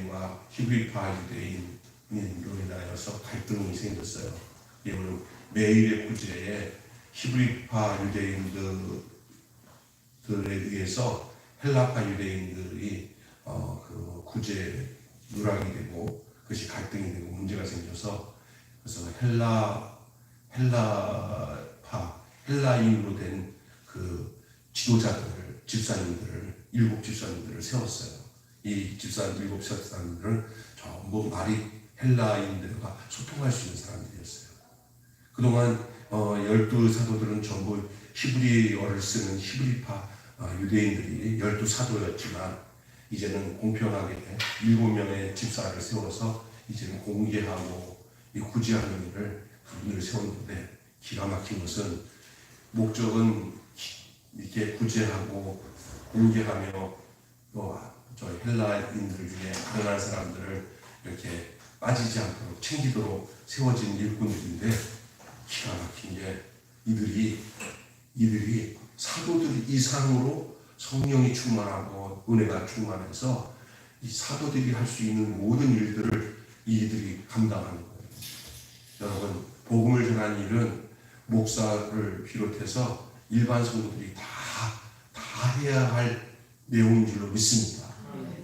유대인과 히브리파 유대인으로 인하여서 갈등이 생겼어요. 이거는 매일의 구제에 히브리파 유대인들에 의해서 헬라파 유대인들이 그 구제 누락이 되고 그것이 갈등이 되고 문제가 생겨서, 그래서 헬라인으로 된 그 지도자들을, 일곱 집사님들을 세웠어요. 이 일곱 집사님들은 전부 말이 헬라인들과 소통할 수 있는 사람들이었어요. 그동안 12사도들은 전부 히브리어를 쓰는 히브리파 유대인들이 12사도였지만, 이제는 공평하게 7명의 집사를 세워서 이제는 공개하고 이 구제하는 일을 세웠는데, 기가 막힌 것은, 목적은 이렇게 구제하고 공개하며 저 헬라인들 중에 가난한 사람들을 이렇게 빠지지 않도록 챙기도록 세워진 일꾼들인데, 기가 막힌 게 이들이 사도들 이상으로 성령이 충만하고 은혜가 충만해서 이 사도들이 할 수 있는 모든 일들을 이들이 감당하는 거예요. 여러분, 복음을 전하는 일은 목사를 비롯해서 일반 성도들이 다 해야 할 내용인 줄로 믿습니다.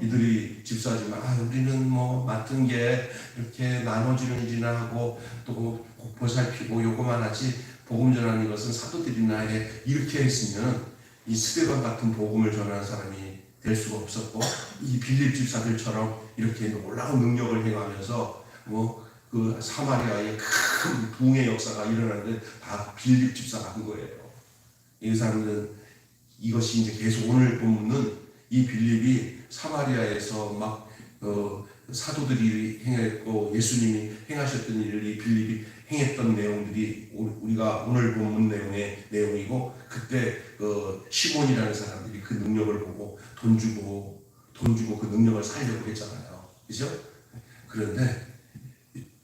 이들이 집사지만 우리는 뭐 맡은 게 이렇게 나눠지는 일이나 하고 또 보살피고 요거만 하지, 복음 전하는 것은 사도들이나 해, 이렇게 했으면 이 스데반 같은 복음을 전하는 사람이 될 수가 없었고, 이 빌립 집사들처럼 이렇게 놀라운 능력을 행하면서 그 사마리아의 큰 부흥의 역사가 일어나는데 다 빌립 집사가 한 거예요. 이 사람들은 이것이 이제 계속 오늘 본문은 이 빌립이 사마리아에서 막 사도들이 행했고 예수님이 행하셨던 일을 이 빌립이 행했던 내용들이 우리가 오늘 본문 내용의 내용이고, 그때 시몬이라는 사람들이 그 능력을 보고 돈 주고 그 능력을 살려고 했잖아요. 그죠? 그런데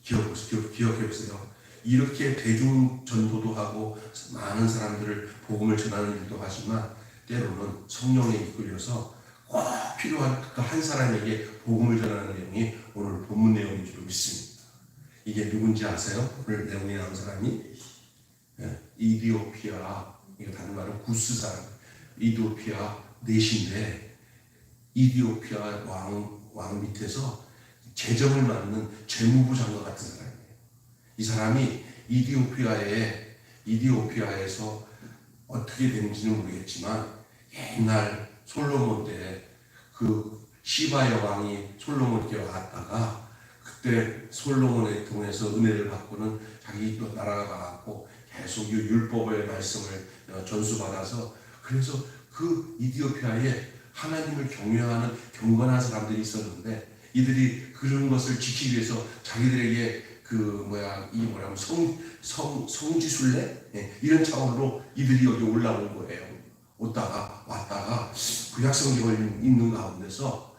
기억해 보세요. 이렇게 대중 전도도 하고 많은 사람들을 복음을 전하는 일도 하지만, 때로는 성령에 이끌려서 꼭 필요한 그 한 사람에게 복음을 전하는 내용이 오늘 본문 내용인 줄 믿습니다. 이게 누군지 아세요? 오늘 내용에 나온 사람이 이디오피아, 이거 다른 말은 구스 사람, 이디오피아 넷인데, 이디오피아 왕 밑에서 재정을 맡는 재무부 장관 같은 사람이에요. 이 사람이 이디오피아에서 어떻게 되는지는 모르겠지만, 옛날 솔로몬 때 그 시바 여왕이 솔로몬에게 왔다가, 그때 솔로몬을 통해서 은혜를 받고는 자기 나라가 가고 계속 율법의 말씀을 전수받아서, 그래서 그 이디오피아에 하나님을 경외하는 경건한 사람들이 있었는데, 이들이 그런 것을 지키기 위해서 자기들에게 성지순례 이런 차원으로 이들이 여기 올라온 거예요. 왔다가 구약성경을 읽는 가운데서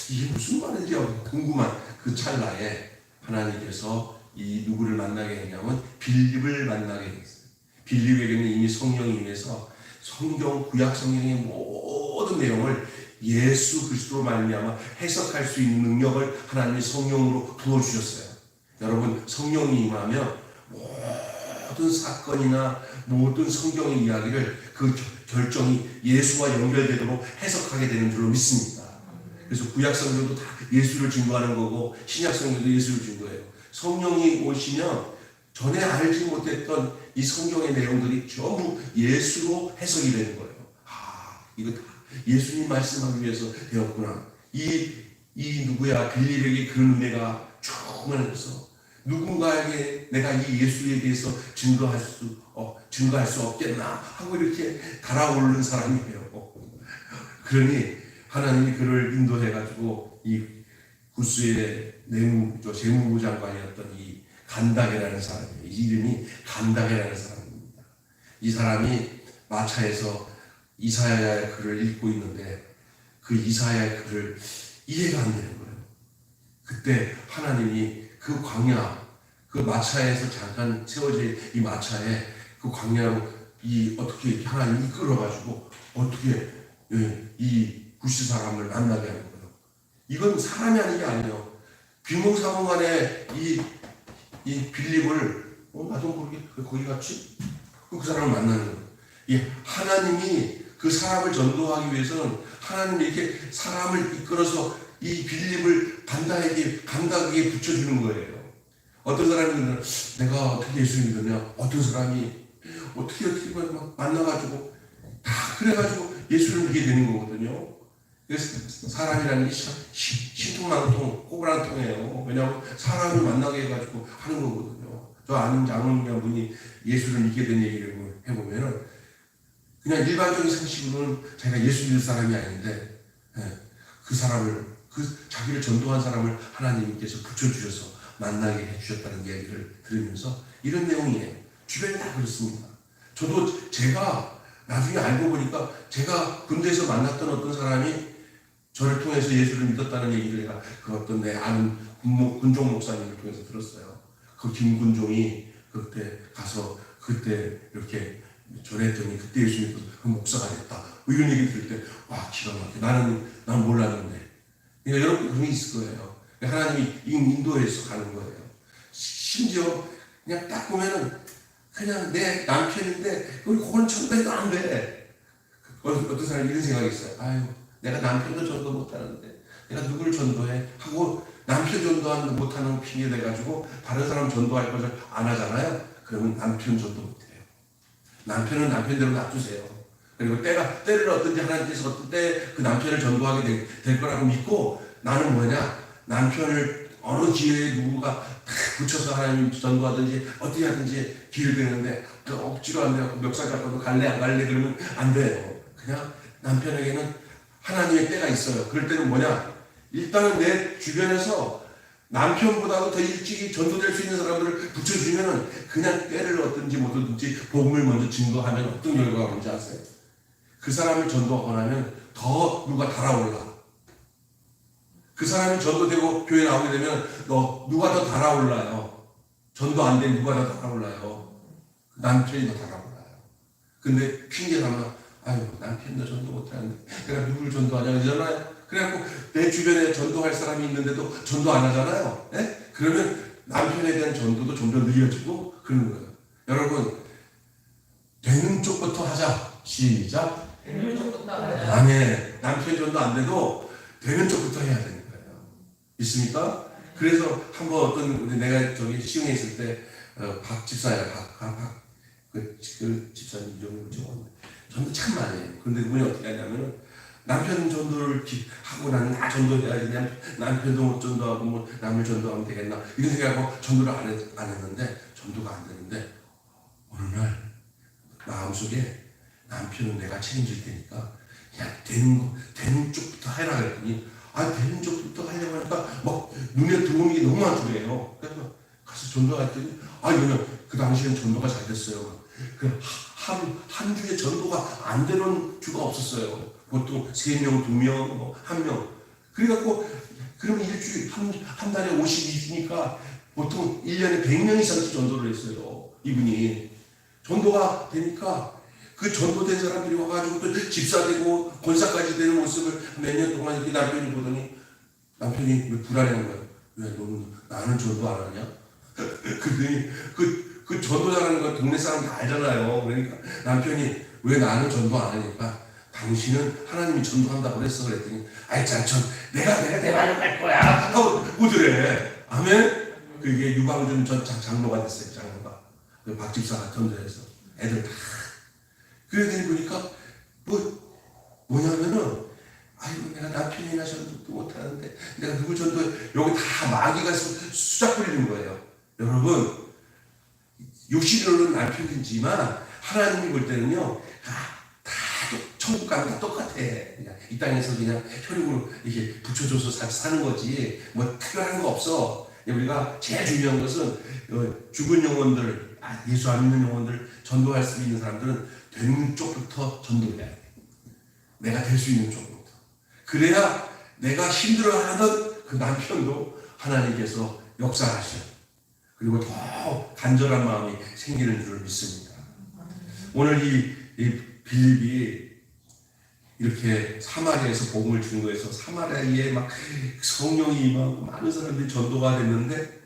이게 무슨 말인지 궁금한 그 찰나에 하나님께서 이 누구를 만나게 했냐면 빌립을 만나게 했어요. 빌립에게는 이미 성령이 임해서 구약 성경의 모든 내용을 예수 그리스도로 말미암아 해석할 수 있는 능력을 하나님이 성령으로 부어주셨어요. 여러분, 성령이 임하면 모든 사건이나 모든 성경의 이야기를 그 결정이 예수와 연결되도록 해석하게 되는 줄로 믿습니다. 그래서 구약 성경도 다 예수를 증거하는 거고 신약 성경도 예수를 증거해요. 성령이 오시면 전에 알지 못했던 이 성경의 내용들이 전부 예수로 해석이 되는 거예요. 이거 다 예수님 말씀하기 위해서 되었구나. 빌립에게 그런 은혜가 충만해서 누군가에게 내가 이 예수에 대해서 증거할 수 없겠나 하고 이렇게 달아오르는 사람이에요. 그러니 하나님이 그를 인도해가지고 이 구스의 재무부 장관이었던 이 간다게라는 사람이에요. 이름이 간다게라는 사람입니다. 이 사람이 마차에서 이사야의 글을 읽고 있는데, 그 이사야의 글을 이해가 안 되는 거예요. 그때 하나님이 그 광야, 그 마차에서 잠깐 세워진 이 마차에 그 광야로 어떻게 하나님이 이끌어가지고 어떻게 이 구스 사람을 만나게 하는 거예요. 이건 사람이 하는 게 아니에요. 빈공사무간에 이 빌립을 나도 모르게 거기 갔지? 그 사람을 만나는 거예요. 이 하나님이 그 사람을 전도하기 위해서는 하나님이 이렇게 사람을 이끌어서 이 빌립을 감당하게 붙여주는 거예요. 어떤 사람은 내가 어떻게 예수를 믿었냐? 어떤 사람이 어떻게 막 만나가지고 다 그래가지고 예수를 믿게 되는 거거든요. 그래서 사람이라는 게 신통망통, 호불한통이에요. 왜냐하면 사람을 만나게 해가지고 하는 거거든요. 저 아는 장로님 분이 예수를 믿게 된 얘기를 해보면은 그냥 일반적인 상식으로는 자기가 예수 믿을 사람이 아닌데 그 사람을 자기를 전도한 사람을 하나님께서 붙여주셔서 만나게 해주셨다는 얘기를 들으면서 이런 내용이에요. 주변이 다 그렇습니다. 저도 제가 나중에 알고 보니까 제가 군대에서 만났던 어떤 사람이 저를 통해서 예수를 믿었다는 얘기를 내가 그 어떤 내 아는 군종 목사님을 통해서 들었어요. 그 김군종이 그때 가서 그때 이렇게 전했더니 그때 예수 믿고 그 목사가 됐다. 이런 얘기 들을 때 와 기가 막혀. 나는 몰랐는데. 그러니까 여러분 그런 게 있을 거예요. 하나님이 인도해서 가는 거예요. 심지어 그냥 딱 보면은 그냥 내 남편인데 그건 전도해도 안 돼. 어떤 사람이 이런 생각이 있어요. 아유 내가 남편도 전도 못하는데 내가 누구를 전도해? 하고 남편 전도하는 못하는 핑계 대가지고 다른 사람 전도할 것을 안 하잖아요. 그러면 남편 전도 못해요. 남편은 남편대로 놔두세요. 그리고 때를 어떤지 하나님께서 어떤 때 그 남편을 전도하게 될 거라고 믿고 나는 뭐냐? 남편을 어느 기회에 누구가 붙여서 하나님 전도하든지 어떻게 하든지 길을 되는데 억지로 안 돼요. 멱살 잡고도 갈래 안 갈래 그러면 안 돼요. 그냥 남편에게는 하나님의 때가 있어요. 그럴 때는 뭐냐? 일단은 내 주변에서 남편보다도 더 일찍이 전도될 수 있는 사람들을 붙여주면은 그냥 때를 얻든지 못하든지 복음을 먼저 증거하면 어떤 결과가 뭔지 아세요? 그 사람을 전도하고 나면 더 누가 달아올라. 그 사람이 전도되고 교회 나오게 되면 누가 더 달아올라요. 전도 안 된 누가 더 달아올라요. 남편이 더 달아올라요. 근데 핑계 삼아 아유 남편도 전도 못하는데 내가 누굴 전도하냐 그러잖아요. 그래갖고 내 주변에 전도할 사람이 있는데도 전도 안 하잖아요. 네? 그러면 남편에 대한 전도도 점점 느려지고 그러는 거예요. 여러분 되는 쪽부터 하자. 시작. 되는 쪽부터 하자. 아멘. 남편 전도 안 돼도 되는 쪽부터 해야 되는 거예요. 있습니까? 그래서 한번 내가 저기 시흥에 있을 때 박 집사야 그 집사님 이름을 적었는데 전도 참 많이 해요. 그런데 그분이 어떻게 하냐면은 남편 전도를 하고 나는 나 전도해야지. 남편도 못 전도하고 뭐 남을 전도하면 되겠나 이런 생각하고 전도를 안 했는데 전도가 안 되는데 어느 날 마음속에 남편은 내가 책임질 테니까 그냥 되는 쪽부터 해라 그랬더니 되는 쪽부터 하려고 하니까 막 눈에 들어오는 게 너무 많더래요. 그래서 가서 전도했더니 이거는 그 당시에는 전도가 잘 됐어요. 한 주에 전도가 안 되는 주가 없었어요. 보통 3명, 2명, 1명. 그래갖고 그러면 일주일 한 달에 52주니까 보통 1년에 100명 이상 전도를 했어요. 이분이 전도가 되니까 그 전도된 사람들이 와가지고 또 집사되고 권사까지 되는 모습을 몇 년 동안 이렇게 남편이 보더니 남편이 왜 불안해한 거야? 왜 너는 나는 전도 안 하냐? 그랬더니 그 전도 잘하는 거 동네 사람 다 알잖아요. 그러니까 남편이 왜 나는 전도 안 하니까 당신은 하나님이 전도한다고 그랬어. 그랬더니 내가 대만을 갈 거야 하고 오더래. 아멘. 그게 유방준 전 장로가 됐어요. 장로가 그 박집사가 전도해서 애들 다 그러더니 보니까 뭐냐면은 내가 남편이나 전도도 못하는데 내가 누구 전도해. 여기 다 마귀가 수작 부리는 거예요. 여러분 육신으로는 남편이지만 하나님이 볼 때는요 다 천국 가면 다 똑같아. 그냥 이 땅에서 그냥 혈육으로 이렇게 붙여줘서 사는 거지 뭐 특별한 거 없어. 우리가 제일 중요한 것은 죽은 영혼들 예수 안 믿는 영혼들 전도할 수 있는 사람들은 되는 쪽부터 전도해야 돼. 내가 될 수 있는 쪽부터. 그래야 내가 힘들어하던 그 남편도 하나님께서 역사하셔. 그리고 더 간절한 마음이 생기는 줄 믿습니다. 오늘 이 빌립이 이렇게 사마리아에서 복음을 증거해서 사마리아에 막 성령이 임하고 많은 사람들이 전도가 됐는데,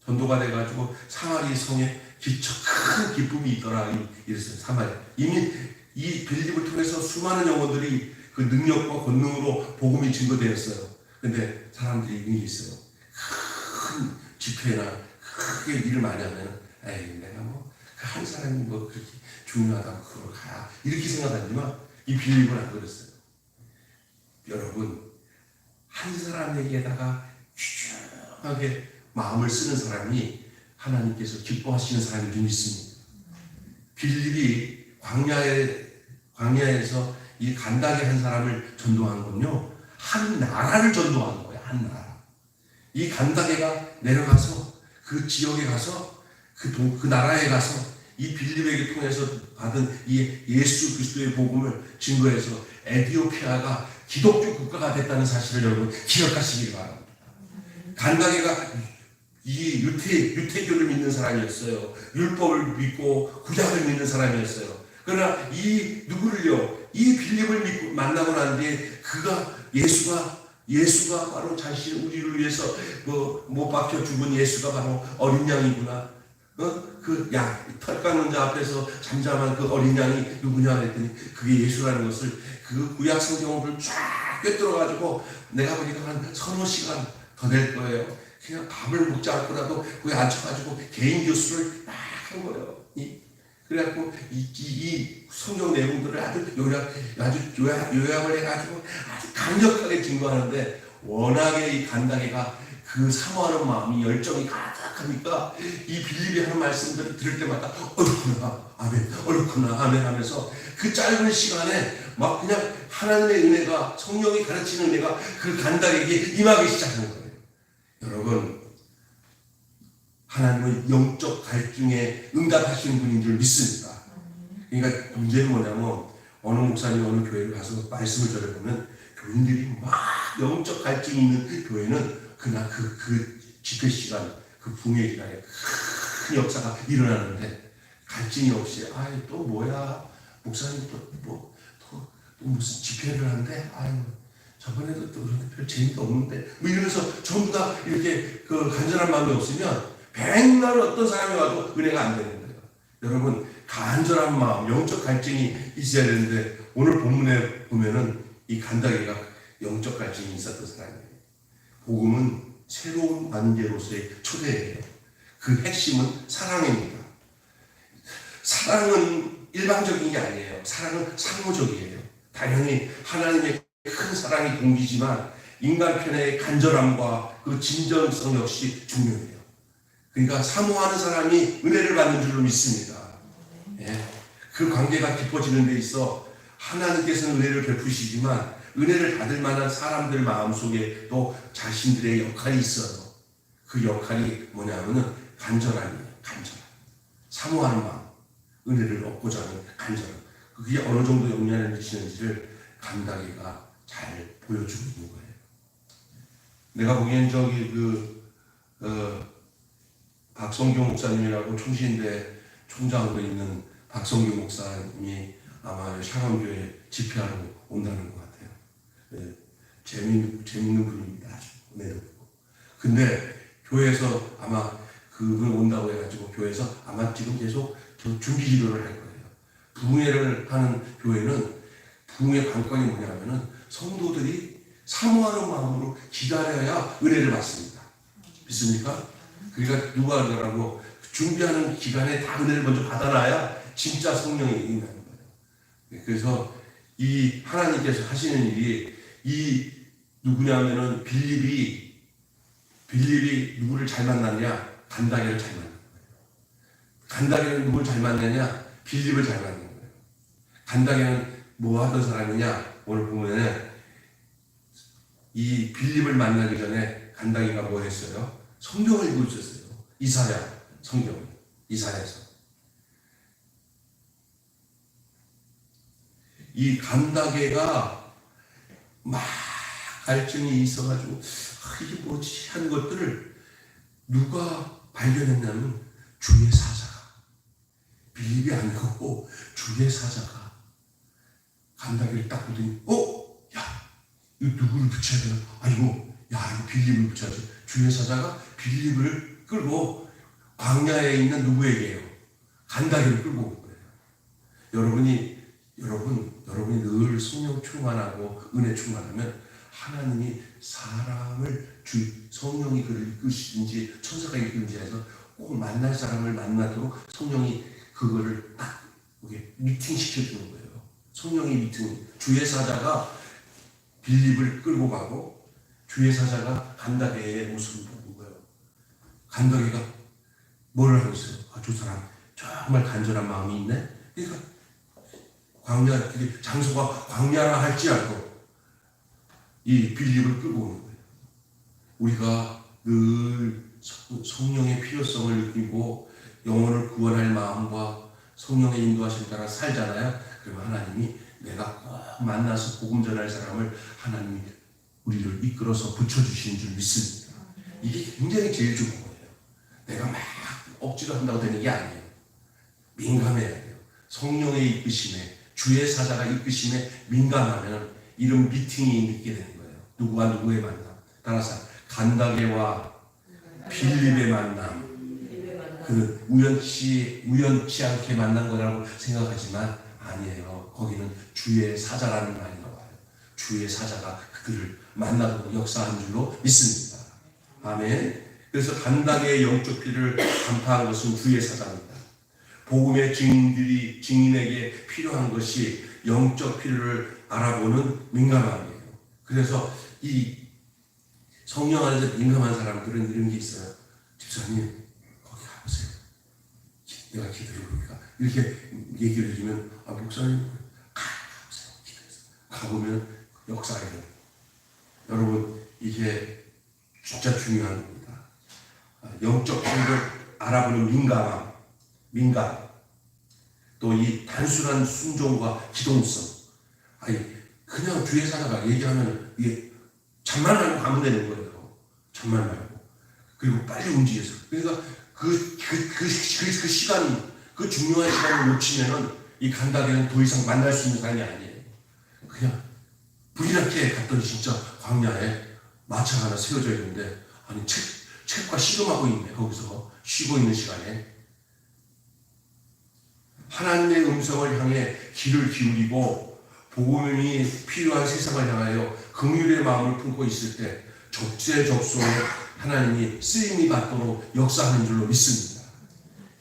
전도가 돼가지고 사마리 성에 큰 기쁨이 있더라 이랬어요. 사마리아. 이미 이 빌립을 통해서 수많은 영혼들이 그 능력과 권능으로 복음이 증거되었어요. 근데 사람들이 이미 있어요. 큰 집회나 크게 일을 많이 하면, 에이, 내가 뭐 한 사람이 뭐 그렇게 중요하다고 그걸 가야 이렇게 생각하지만, 이 빌립은 안 그랬어요. 여러분, 한 사람에게다가 귀중하게 마음을 쓰는 사람이 하나님께서 기뻐하시는 사람인 줄 믿습니다. 빌립이 광야에서 이 간다게 한 사람을 전도한 건요, 한 나라를 전도한 거예요. 한 나라. 이 간다게가 내려가서 그 지역에 가서 그 나라에 가서 이 빌립에게 통해서 받은 이 예수 그리스도의 복음을 증거해서 에티오피아가 기독교 국가가 됐다는 사실을 여러분 기억하시길 바랍니다. 간다게가 이 유태교를 믿는 사람이었어요. 율법을 믿고 구약을 믿는 사람이었어요. 그러나 이 누구를요? 이 빌립을 만나고 난 뒤에 예수가 바로 자신 우리를 위해서 못 박혀 죽은 예수가 바로 어린 양이구나. 털 깎는 자 앞에서 잠잠한 그 어린 양이 누구냐 그랬더니 그게 예수라는 것을 그 구약 성경을 쫙 꿰뚫어가지고 내가 보니까 한 서너 시간 더 될 거예요. 그냥 밥을 먹지 않고라도 거기 앉혀가지고 개인 교수를 막 한 거예요. 그래갖고 이 성경 내용들을 아주 요약을 해가지고 아주 강력하게 증거하는데, 워낙에 이 간다게가 그 사모하는 마음이 열정이 가득하니까 이 빌립이 하는 말씀들을 들을 때마다 옳구나 아멘, 옳구나 아멘 하면서 그 짧은 시간에 막 그냥 하나님의 은혜가, 성령이 가르치는 은혜가 그 간다게에게 임하기 시작하는 거예요. 여러분, 하나님은 영적 갈증에 응답하시는 분인 줄 믿습니다. 그러니까 문제는 뭐냐면, 어느 목사님 어느 교회를 가서 말씀을 전해보면 교인들이 막 영적 갈증이 있는 교회는 그날 그 집회 시간, 그 붕의 시간에 큰 역사가 일어나는데, 갈증이 없이 또 뭐야 목사님 또 무슨 집회를 하는데 저번에도 또 그런데 별 재미가 없는데 뭐 이러면서 전부 다 이렇게 그 간절한 마음이 없으면 백날 어떤 사람이 와도 은혜가 안 되는 거예요. 여러분, 간절한 마음, 영적 갈증이 있어야 되는데, 오늘 본문에 보면은 이 간다게가 영적 갈증이 있었던 사람이에요. 복음은 새로운 관계로서의 초대예요. 그 핵심은 사랑입니다. 사랑은 일방적인 게 아니에요. 사랑은 상호적이에요. 당연히 하나님의 큰 사랑이 동기지만 인간 편의 간절함과 그 진정성 역시 중요해요. 그러니까 사모하는 사람이 은혜를 받는 줄로 믿습니다. 그 관계가 깊어지는 데 있어 하나님께서는 은혜를 베푸시지만 은혜를 받을 만한 사람들 마음속에 또 자신들의 역할이 있어요. 그 역할이 뭐냐면은 간절함이에요. 간절함. 사모하는 마음. 은혜를 얻고자 하는 간절함. 그게 어느 정도 영향을 미치는지를 간다게가 잘 보여주고 있는 거예요. 내가 보기엔 박성경 목사님이라고 총신대 총장으로 있는 박성경 목사님이 아마 샤감교회 집회하러 온다는 것 같아요. 재밌는 분입니다. 아주 매력있고. 근데 교회에서 아마 그분 온다고 해가지고 교회에서 아마 지금 계속 준비 기도를 할 거예요. 부흥회를 하는 교회는 부흥의 관건이 뭐냐면은 성도들이 사모하는 마음으로 기다려야 은혜를 받습니다. 믿습니까? 그러니까 누가 그러더라고, 준비하는 기간에 다 은혜를 먼저 받아놔야 진짜 성령이 임하는 거예요. 그래서 이 하나님께서 하시는 일이 이 누구냐면은 빌립이 누구를 잘 만났냐? 간다게를 잘 만난 거예요. 간다게는 누구를 잘 만났냐? 빌립을 잘 만난 거예요. 간다게는 뭐 하던 사람이냐? 오늘 보면은 이 빌립을 만나기 전에 간다게가 뭐 했어요? 성경을 읽고 있었어요. 이사야 성경, 이사야서. 이 간다게가 막 갈증이 있어가지고 이게 뭐지 하는 것들을 누가 발견했냐면 주의 사자가, 빌립이 아니고 주의 사자가 간다기를 딱 보더니 야, 이거 누구를 붙여야 되나? 아이고, 야, 이거 빌립을 붙여야지. 주의 사자가 빌립을 끌고 광야에 있는 누구에게요? 간다기를 끌고 온 거예요. 여러분이 늘 성령 충만하고 은혜 충만하면 하나님이 사람을 성령이 그를 이끄시든지 천사가 이끄든지 해서 꼭 만날 사람을 만나도록 성령이 그거를 딱 미팅 시켜주는 거예요. 성령이 미팅. 주의 사자가 빌립을 끌고 가고 주의 사자가 간다게의 모습을 보는 거예요. 간다게가 뭐를 하고 있어요? 저 사람 정말 간절한 마음이 있네. 그러니까 광야, 장소가 광야라 할지라도 이 빌립을 끌고 오는 거예요. 우리가 늘 성령의 필요성을 느끼고 영혼을 구원할 마음과 성령의 인도하심에 따라 살잖아요. 그러면 하나님이 내가 꼭 만나서 복음 전할 사람을 하나님이 우리를 이끌어서 붙여주시는 줄 믿습니다. 이게 굉장히 제일 좋은 거예요. 내가 막 억지로 한다고 되는 게 아니에요. 민감해야 돼요. 성령의 이끄심에, 주의 사자가 이끄심에 민감하면 이런 미팅이 있게 되는 거예요. 누구와 누구의 만남. 따라서 간다게와 빌립의 만남. 그 우연치 않게 만난 거라고 생각하지만 아니에요. 거기는 주의 사자라는 말이 나와요. 주의 사자가 그들을 만나고 역사한 줄로 믿습니다. 아멘. 그래서 간다게의 영적 필요를 간파한 것은 주의 사자입니다. 복음의 증인에게 필요한 것이 영적 필요를 알아보는 민감함이에요. 그래서 이 성령 안에서 민감한 사람들은 이런 게 있어요. 집사님, 거기 가보세요. 내가 기도해 보니까 이렇게 얘기를 해주면 목사님 가보세요. 기도해서 가보면 역사예요. 여러분, 이게 진짜 중요한 겁니다. 영적 필요를 알아보는 민감, 또 이 단순한 순종과 기동성. 그냥 주의 사자가 얘기하면 이게 잠만 말고 가면 되는 거예요. 잠만 말고. 그리고 빨리 움직여서. 그러니까 그 시간, 그 중요한 시간을 놓치면은 이 간다게는 더 이상 만날 수 있는 사람이 아니에요. 그냥 불이렇게 갔더니 진짜 광야에 마차가 하나 세워져 있는데, 책과 씨름하고 있네. 거기서 쉬고 있는 시간에 하나님의 음성을 향해 귀를 기울이고 복음이 필요한 세상을 향하여 긍휼의 마음을 품고 있을 때 적재적소에 하나님이 쓰임이 받도록 역사하는 줄로 믿습니다.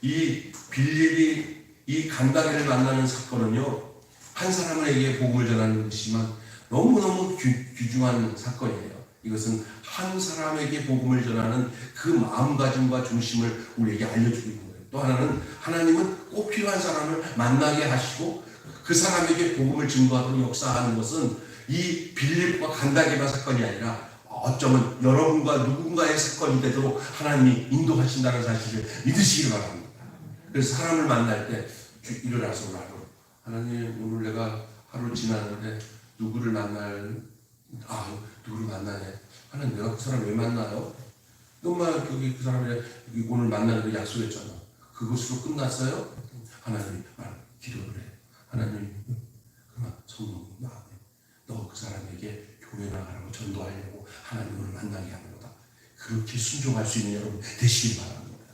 이 빌립이 이 간다게를 만나는 사건은요, 한 사람에게 복음을 전하는 것이지만 너무너무 귀중한 사건이에요. 이것은 한 사람에게 복음을 전하는 그 마음가짐과 중심을 우리에게 알려주고 있는 거예요. 또 하나는 하나님은 꼭 필요한 사람을 만나게 하시고 그 사람에게 복음을 증거하도록 역사하는 것은 이 빌립과 간다게만 사건이 아니라 어쩌면 여러분과 누군가의 사건이 되도록 하나님이 인도하신다는 사실을 믿으시기 바랍니다. 그래서 사람을 만날 때 일어나서 하나님, 오늘 내가 하루 지났는데 누구를 만나냐? 하나님, 내가 그 사람 왜 만나요? 엄마 그 사람이 오늘 만나는 거 약속했잖아. 그것으로 끝났어요? 하나님 기도를 해. 하나님, 그만 성령 마음에 너 그 사람에게 교회 나가라고 전도하려고 하나님을 만나게 하는거다. 그렇게 순종할 수 있는 여러분 되시길 바랍니다.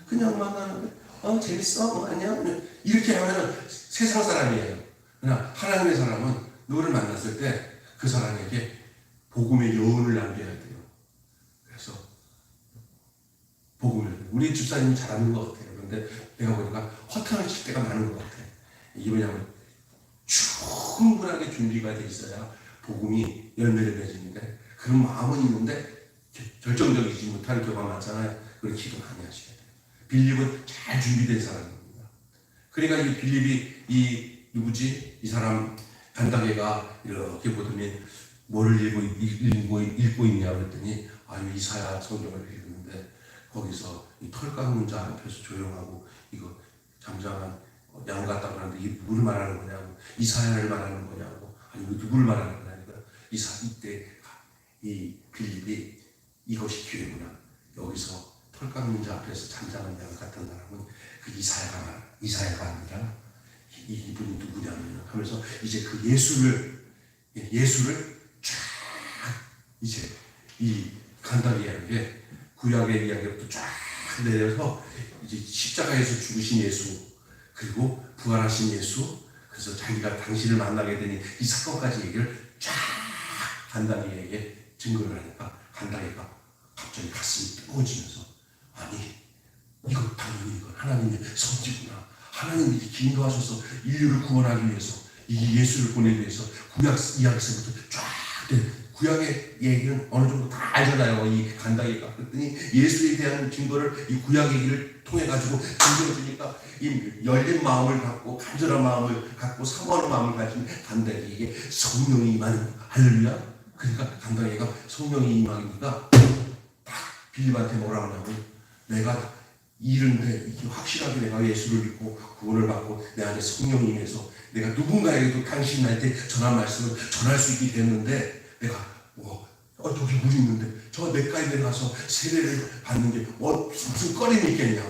그냥 만나는데 재밌어? 아니야? 이렇게 하면은 세상 사람이에요. 그러나 하나님의 사람은 너를 만났을 때 그 사람에게 복음의 여운을 남겨야 돼요. 그래서 복음을, 우리 집사님이 잘하는 것 같아요. 그런데 내가 보니까 허탕을 칠 때가 많은 것 같아요. 이게 뭐냐면 충분하게 준비가 돼 있어야 복음이 열매를 맺는데 그런 마음은 있는데 결정적이지 못하는 경우가 많잖아요. 그래서 기도 많이 하셔야 돼요. 빌립은 잘 준비된 사람입니다. 그러니까 이 빌립이 이 사람 간다게가 이렇게 보더니 뭐를 읽고 있냐 그랬더니 이사야 성경을 읽는데 거기서 이 털 깎는 자 앞에서 조용하고 이거 잠잠한 양 같다고 하는데 이게 누구를 말하는 거냐고, 이사야를 말하는 거냐고, 아니면 누구를 말하는 거냐니까 이때 이 빌립이 이것이 기회구나. 여기서 털 깎는 자 앞에서 잠잠한 양 같은 사람은 그 이사야가 아니라 이분이 누구냐면 하면서 이제 그 예수를 쫙 이제 이 간다게 이야기에 구약의 이야기부터 쫙 내려서 이제 십자가에서 죽으신 예수, 그리고 부활하신 예수, 그래서 자기가 당신을 만나게 되니 이 사건까지 얘기를 쫙 간다게에게 증거를 하니까 간다게가 갑자기 가슴이 뜨거워지면서, 아니 이거 당연히 이건 하나님의 섭지구나. 하나님이 인도하셔서 인류를 구원하기 위해서 이 예수를 보내기 위해서 구약 이야기서부터 쫙 구약의 얘기는 어느 정도 다 알잖아요. 이 간다게가. 그랬더니 예수에 대한 증거를 이 구약 얘기를 통해 가지고 증거해 주니까 이 열린 마음을 갖고 간절한 마음을 갖고 사모하는 마음을 가진 간다게에게 성령이 임하는 거야. 할렐루야. 그러니까 간다게가 성령이 임하니까 딱 빌립한테 뭐라고 하냐면, 내가 이른데 확실하게 내가 예수를 믿고 구원을 받고 내 안에 성령이 임해서 내가 누군가에게도 당신 나한테 전한 말씀을 전할 수 있게 됐는데, 내가 저기 물이 있는데 저 냇가에 내려가서 세례를 받는 게 무슨 꺼림이 있겠냐,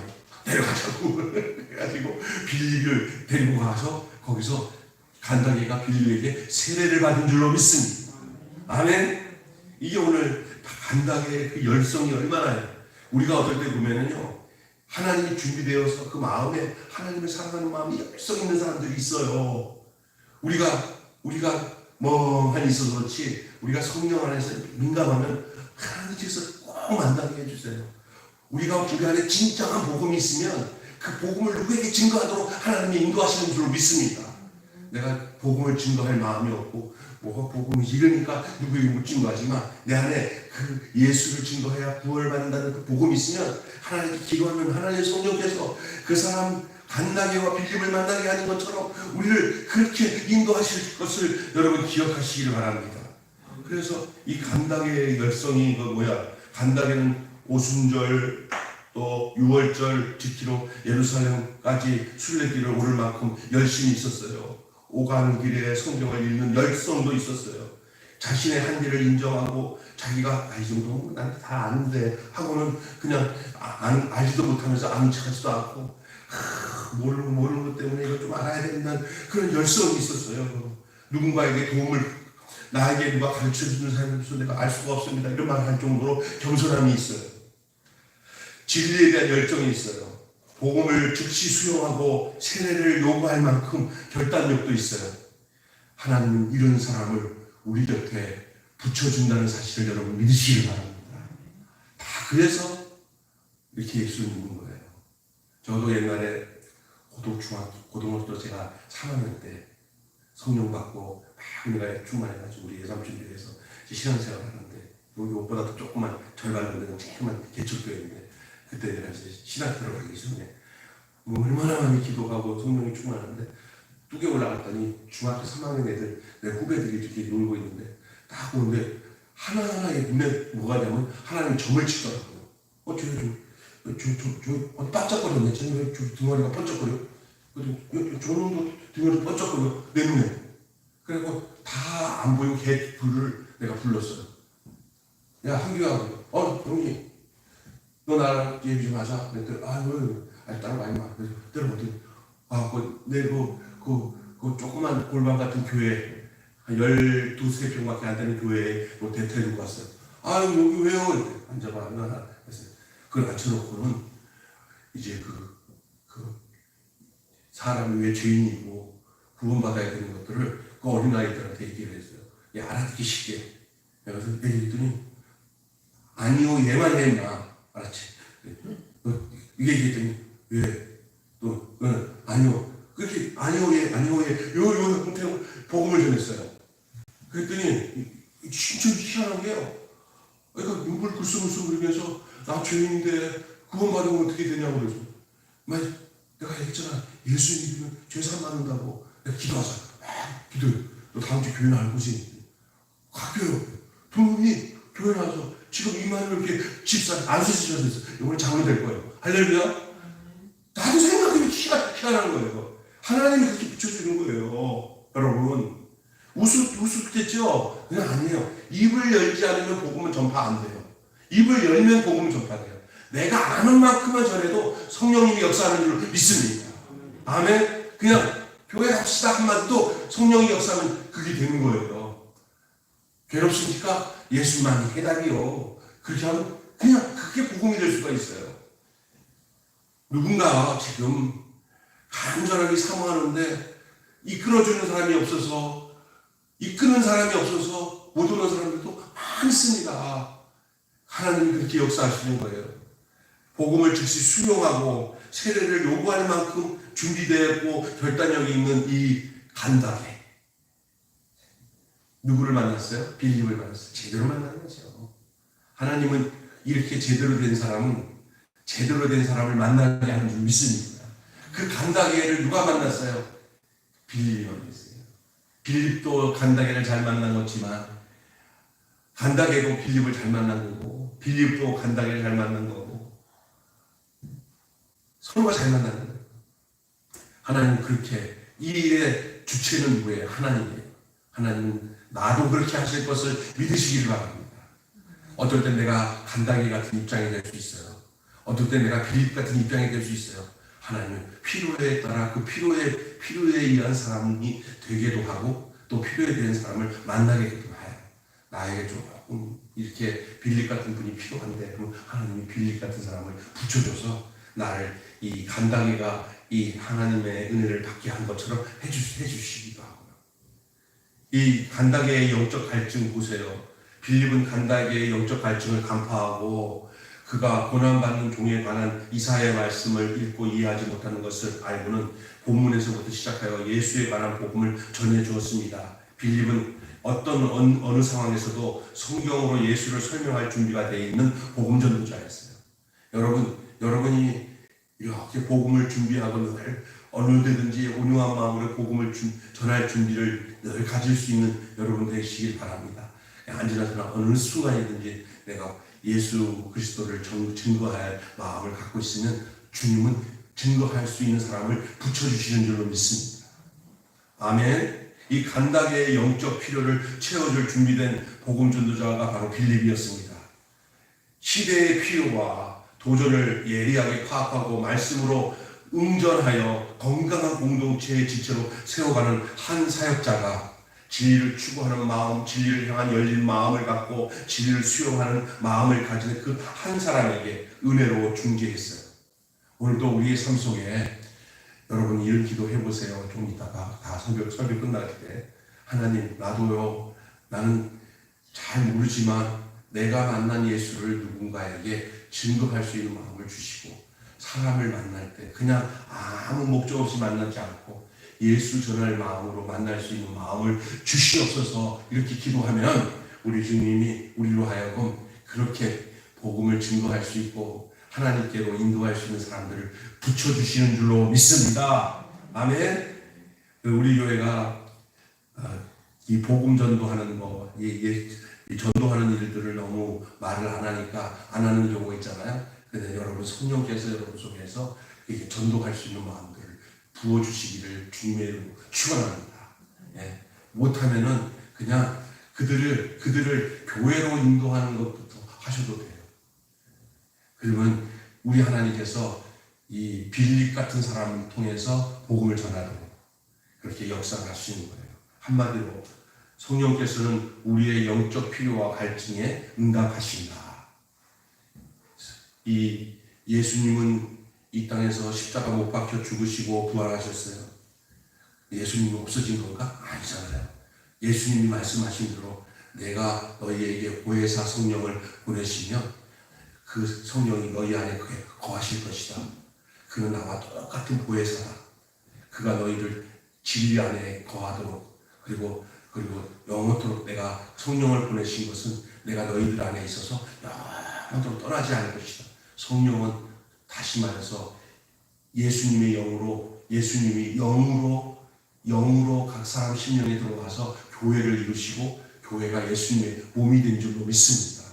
내려가자고 그래가지고 빌립을 데리고 가서 거기서 간다게가 빌립에게 세례를 받은 줄로 믿습니다. 아멘. 이게 오늘 간다게의 그 열성이 얼마나, 우리가 어떨 때 보면은요, 하나님이 준비되어서 그 마음에 하나님을 사랑하는 마음이 열성 있는 사람들이 있어요. 우리가 멍하니 있어서 그렇지, 우리가 성령 안에서 민감하면 하나님께서 꼭 만나게 해주세요. 우리가 우리 안에 진정한 복음이 있으면 그 복음을 누구에게 증거하도록 하나님이 인도하시는 줄로 믿습니다. 내가 복음을 증거할 마음이 없고 뭐가 복음이 이러니까 누구에게 못 증거하지만, 내 안에 그 예수를 증거해야 구원받는다는 그 복음이 있으면 하나님께 기도하면 하나님의 성령께서 그 사람 간다게와 빌립을 만나게 하는 것처럼 우리를 그렇게 인도하실 것을 여러분 기억하시기를 바랍니다. 그래서 이 간다게의 열성이 간다게는 오순절 또 유월절 지키러 예루살렘까지 순례길을 오를 만큼 열심히 있었어요. 오가는 길에 성경을 읽는 열성도 있었어요. 자신의 한계를 인정하고 자기가 이 정도면 난 다 아는데 하고는 그냥 알지도 못하면서 아는 척하지도 않고 모르는 것 때문에 이거 좀 알아야 된다는 그런 열성이 있었어요. 누군가에게 나에게 누가 가르쳐주는 사람이 없어서 내가 알 수가 없습니다, 이런 말을 할 정도로 겸손함이 있어요. 진리에 대한 열정이 있어요. 복음을 즉시 수용하고 세례를 요구할 만큼 결단력도 있어요. 하나님은 이런 사람을 우리 곁에 붙여준다는 사실을 여러분 믿으시길 바랍니다. 다 그래서 이렇게 예수를 믿는 거예요. 저도 옛날에 고등학교 제가 3학년 때 성령 받고 막 은혜가 충만해가지고 우리 예삼촌들에서 신앙생활을 하는데, 여기 옷보다도 조금만 절반 정도는 조금만 개척교회인데, 그때 내가 이제 신학 들어가기 전에 얼마나 많이 기도하고 성령이 충만한데, 뚝에 올라갔더니 중학교 3학년 애들, 내 후배들이 이렇게 놀고 있는데 딱 보는데 하나하나의 눈에 뭐가 되면 하나님이 점을 치더라고요. 저 반짝거렸네. 저 등어리가 번쩍거려. 저놈도 등어리 번쩍거려. 내 눈에. 그리고 다 안 보이고 걔 불을 내가 불렀어요. 야, 한규야, 형님, 너 나랑 얘기 좀 하자. 그랬더니, 다른 거 아니야. 그래서 들어보더니, 그 조그만 골방 같은 교회, 한 12~13평밖에 안 되는 교회에 데리고 왔어요. 여기 왜요? 앉아봐. 그래서 그걸 앉혀놓고는 이제 그 사람이 왜 죄인이고 구원받아야 되는 것들을 그 어린아이들한테 얘기를 했어요. 알아듣기 쉽게. 그래서 얘기했더니, 아니요, 얘만 해, 임마. 알았지? 이게 얘기했더니, 왜? 아니요. 그렇게, 아니요, 예, 요 형태로 복음을 전했어요. 그랬더니, 진짜 희한한 게요. 그러니까 눈물 글썽글썽거리면서, 나 죄인인데 구원받으면 어떻게 되냐고 그래서. 내가 했잖아. 예수 믿으면 죄사함 받는다고. 내가 기도하자. 기도해. 너 다음 주 교회 나올 거지? 학교요. 부모님이 교회 나와서 지금 이만을 이렇게 집사 안 쓰시셔서 이번에 장로 될 거예요. 할렐루야. 나도 생각하면 희한한 거예요. 하나님이 그렇게 붙여주는 거예요. 여러분, 우습겠죠? 그냥 아니에요. 입을 열지 않으면 복음은 전파 안 돼요. 입을 열면 복음은 전파돼요. 내가 아는 만큼만 전해도 성령님이 역사하는 줄 믿습니다. 아멘. 그냥 교회 합시다 한마디도 성령이 역사하면 그게 되는 거예요. 괴롭습니까? 예수만이 해답이요. 그렇게 하면 그냥 그게 복음이 될 수가 있어요. 누군가 지금 간절하게 사모하는데 이끌어주는 사람이 없어서, 이끄는 사람이 없어서 못 오는 사람들도 많습니다. 하나님이 그렇게 역사하시는 거예요. 복음을 즉시 수용하고 세례를 요구할 만큼 준비되었고 결단력이 있는 이 간다게 누구를 만났어요? 빌립을 만났어요. 제대로 만난 거죠. 하나님은 이렇게 제대로 된 사람은 제대로 된 사람을 만나게 하는 줄 믿습니다. 그 간다게를 누가 만났어요? 빌립이 만났어요. 빌립도 간다게를 잘 만난 거지만 간다게도 빌립을 잘 만난 거고 빌립도 간다게를 잘 만난 거고 서로가 잘 만나는 거예요. 하나님은 그렇게 이 일의 주체는 누구예요? 하나님이에요. 하나님은 나도 그렇게 하실 것을 믿으시기를 바랍니다. 어떨 땐 내가 간다게 같은 입장이 될 수 있어요. 어떨 땐 내가 빌립 같은 입장이 될 수 있어요. 하나님은 필요에 따라 그 필요에 의한 사람이 되게도 하고 또 필요에 대한 사람을 만나게 되기도 해요. 나에게 조금 이렇게 빌립 같은 분이 필요한데 그럼 하나님이 빌립 같은 사람을 붙여줘서 나를 이 간다게가 이 하나님의 은혜를 받게 한 것처럼 해주시기도 하고요. 이 간다게의 영적 갈증 보세요. 빌립은 간다게의 영적 갈증을 간파하고 그가 고난받는 종에 관한 이사야의 말씀을 읽고 이해하지 못하는 것을 알고는 본문에서부터 시작하여 예수에 관한 복음을 전해주었습니다. 빌립은 어느 상황에서도 성경으로 예수를 설명할 준비가 되어 있는 복음 전도자였어요. 여러분이 이렇게 복음을 준비하고 늘 어느 데든지 온유한 마음으로 복음을 전할 준비를 늘 가질 수 있는 여러분 되시길 바랍니다. 언제나 어느 순간이든지 내가 예수 그리스도를 증거할 마음을 갖고 있으면 주님은 증거할 수 있는 사람을 붙여주시는 줄로 믿습니다. 아멘. 이 간다게의 영적 필요를 채워줄 준비된 복음 전도자가 바로 빌립이었습니다. 시대의 필요와 도전을 예리하게 파악하고 말씀으로 응전하여 건강한 공동체의 지체로 세워가는 한 사역자가 진리를 추구하는 마음, 진리를 향한 열린 마음을 갖고 진리를 수용하는 마음을 가진 그 한 사람에게 은혜로 중재했어요. 오늘도 우리의 삶 속에 여러분 이런 기도 해보세요. 좀 이따가 다 설교 끝날 때 하나님 나도요. 나는 잘 모르지만 내가 만난 예수를 누군가에게 증거할 수 있는 마음을 주시고 사람을 만날 때 그냥 아무 목적 없이 만나지 않고 예수 전할 마음으로 만날 수 있는 마음을 주시옵소서 이렇게 기도하면 우리 주님이 우리로 하여금 그렇게 복음을 증거할 수 있고 하나님께로 인도할 수 있는 사람들을 붙여주시는 줄로 믿습니다. 아멘. 우리 교회가 이 복음 전도하는 거, 이 전도하는 일들을 너무 말을 안 하니까 안 하는 경우가 있잖아요. 근데 여러분 성령께서 여러분 속에서 이렇게 전도할 수 있는 마음들을 부어주시기를 주님의 이름으로 축원합니다. 예. 못하면은 그냥 그들을 교회로 인도하는 것부터 하셔도 돼요. 그러면 우리 하나님께서 이 빌립 같은 사람을 통해서 복음을 전하도록 그렇게 역사를 하시는 거예요. 한마디로 성령께서는 우리의 영적 필요와 갈증에 응답하신다. 이 예수님은 이 땅에서 십자가 못 박혀 죽으시고 부활하셨어요. 예수님이 없어진 건가? 아니잖아요. 예수님이 말씀하신 대로 내가 너희에게 보혜사 성령을 보내시면 그 성령이 너희 안에 거하실 것이다. 그는 나와 똑같은 보혜사다. 그가 너희를 진리 안에 거하도록 그리고 영원토록 내가 성령을 보내신 것은 내가 너희들 안에 있어서 영원토록 떠나지 않을 것이다. 성령은 다시 말해서 예수님의 영으로 각 사람 심령에 들어가서 교회를 이루시고 교회가 예수님의 몸이 된 줄로 믿습니다.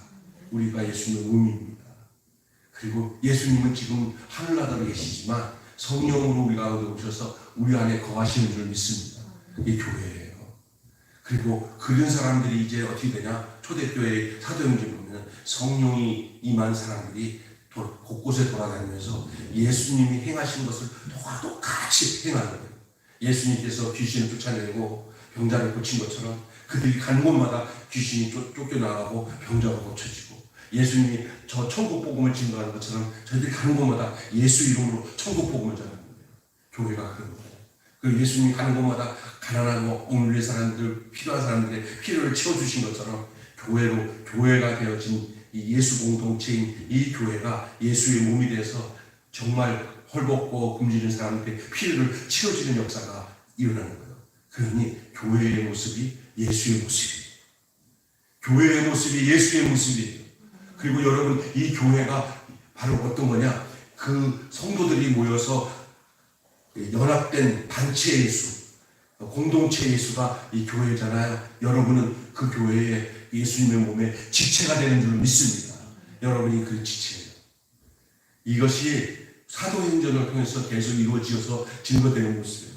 우리가 예수님의 몸입니다. 그리고 예수님은 지금 하늘나라에 계시지만 성령으로 우리 가운데 오셔서 우리 안에 거하시는 줄 믿습니다. 이게 교회예요. 그리고 그런 사람들이 이제 어떻게 되냐? 초대교회 사도행전 보면 성령이 임한 사람들이 곳곳에 돌아다니면서 예수님이 행하신 것을 똑같이 행하는 거예요. 예수님께서 귀신을 쫓아내고 병자를 고친 것처럼 그들이 가는 곳마다 귀신이 쫓겨나가고 병자가 고쳐지고, 예수님이 저 천국 복음을 증거하는 것처럼 저희들이 가는 곳마다 예수 이름으로 천국 복음을 전하는 거예요. 교회가 그런 거예요. 그 예수님이 가는 곳마다 가난하고 억눌린 사람들, 필요한 사람들의 필요를 채워주신 것처럼 교회가 되어진 이 예수 공동체인 이 교회가 예수의 몸이 돼서 정말 헐벗고 굶주린 사람들의 필요를 채워주는 역사가 일어나는 거예요. 그러니 교회의 모습이 예수의 모습이에요. 교회의 모습이 예수의 모습이에요. 그리고 여러분, 이 교회가 바로 어떤 거냐? 그 성도들이 모여서 연합된 단체 예수, 공동체 예수가 이 교회잖아요. 여러분은 그 교회의 예수님의 몸에 지체가 되는 줄 믿습니다. 여러분이 그 지체예요. 이것이 사도행전을 통해서 계속 이루어지어서 증거되는 모습이에요.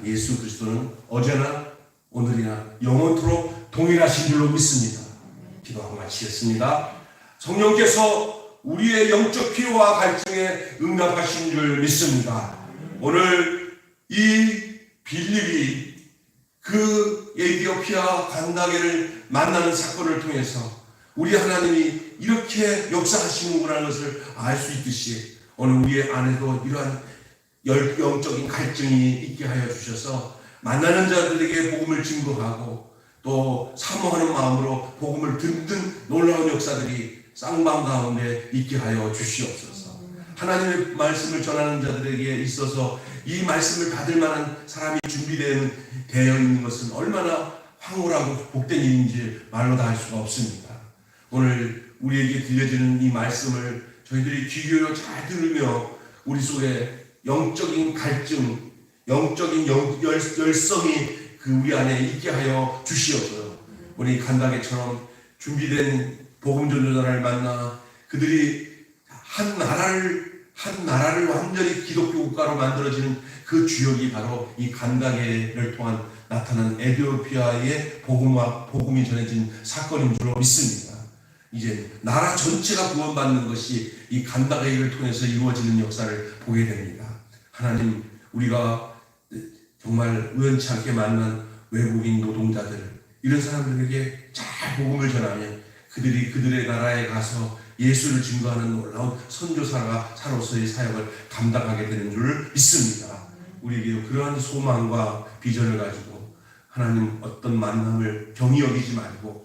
예수 그리스도는 어제나 오늘이나 영원토록 동일하신 줄로 믿습니다. 기도하고 마치겠습니다. 성령께서 우리의 영적 필요와 갈증에 응답하신 줄 믿습니다. 오늘 이 빌립이 그 에티오피아 간다게를 만나는 사건을 통해서 우리 하나님이 이렇게 역사하시는구나 것을 알 수 있듯이 오늘 우리의 안에도 이러한 영적인 갈증이 있게 하여 주셔서 만나는 자들에게 복음을 증거하고 또 사모하는 마음으로 복음을 듣는 놀라운 역사들이 쌍방 가운데 있게 하여 주시옵소서. 하나님의 말씀을 전하는 자들에게 있어서 이 말씀을 받을 만한 사람이 준비되어 있는 것은 얼마나 황홀하고 복된 일인지 말로 다 할 수가 없습니다. 오늘 우리에게 들려지는 이 말씀을 저희들이 귀 기울여 잘 들으며 우리 속에 영적인 갈증, 영적인 열성이 그 우리 안에 있게 하여 주시옵소서. 우리 간다게처럼 준비된 복음 전도자를 만나 그들이 한 나라를 완전히 기독교 국가로 만들어지는 그 주역이 바로 이 간다게를 통한 나타난 에티오피아의 복음이 전해진 사건인 줄로 믿습니다. 이제 나라 전체가 구원받는 것이 이 간다게를 통해서 이루어지는 역사를 보게 됩니다. 하나님, 우리가 정말 우연치 않게 만난 외국인 노동자들, 이런 사람들에게 잘 복음을 전하면 그들의 나라에 가서 예수를 증거하는 놀라운 선교사로서의 사역을 감당하게 되는 줄 믿습니다. 우리에게 그러한 소망과 비전을 가지고 하나님, 어떤 만남을 경히 여기지 말고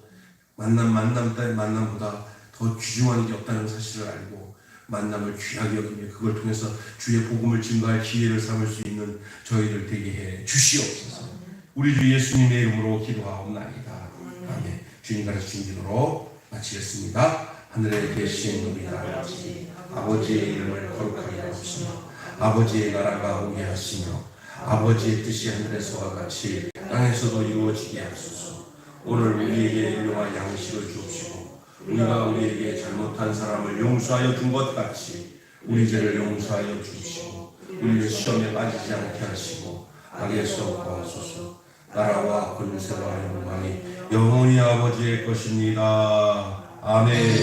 만남 따위 만남보다 더 귀중한 게 없다는 사실을 알고 만남을 귀하게 여기며 그걸 통해서 주의 복음을 증거할 기회를 삼을 수 있는 저희들 되게 해 주시옵소서. 우리 주 예수님의 이름으로 기도하옵나이다. 아멘. 주님 가르치신 기도로 마치겠습니다. 하늘에 계신 우리 아버지, 아버지의 이름을 거룩하게 하옵시며 아버지의 나라가 오게 하시며 아버지의 뜻이 하늘에서와 같이 땅에서도 이루어지게 하소서. 오늘 우리에게 일용할 양식을 주옵시고 우리가 우리에게 잘못한 사람을 용서하여 준 것 같이 우리 죄를 용서하여 주시고 우리를 시험에 빠지지 않게 하시고 악에서 구하소서. 나라와 권세와 영광이 영원히 아버지의 것입니다. 아멘.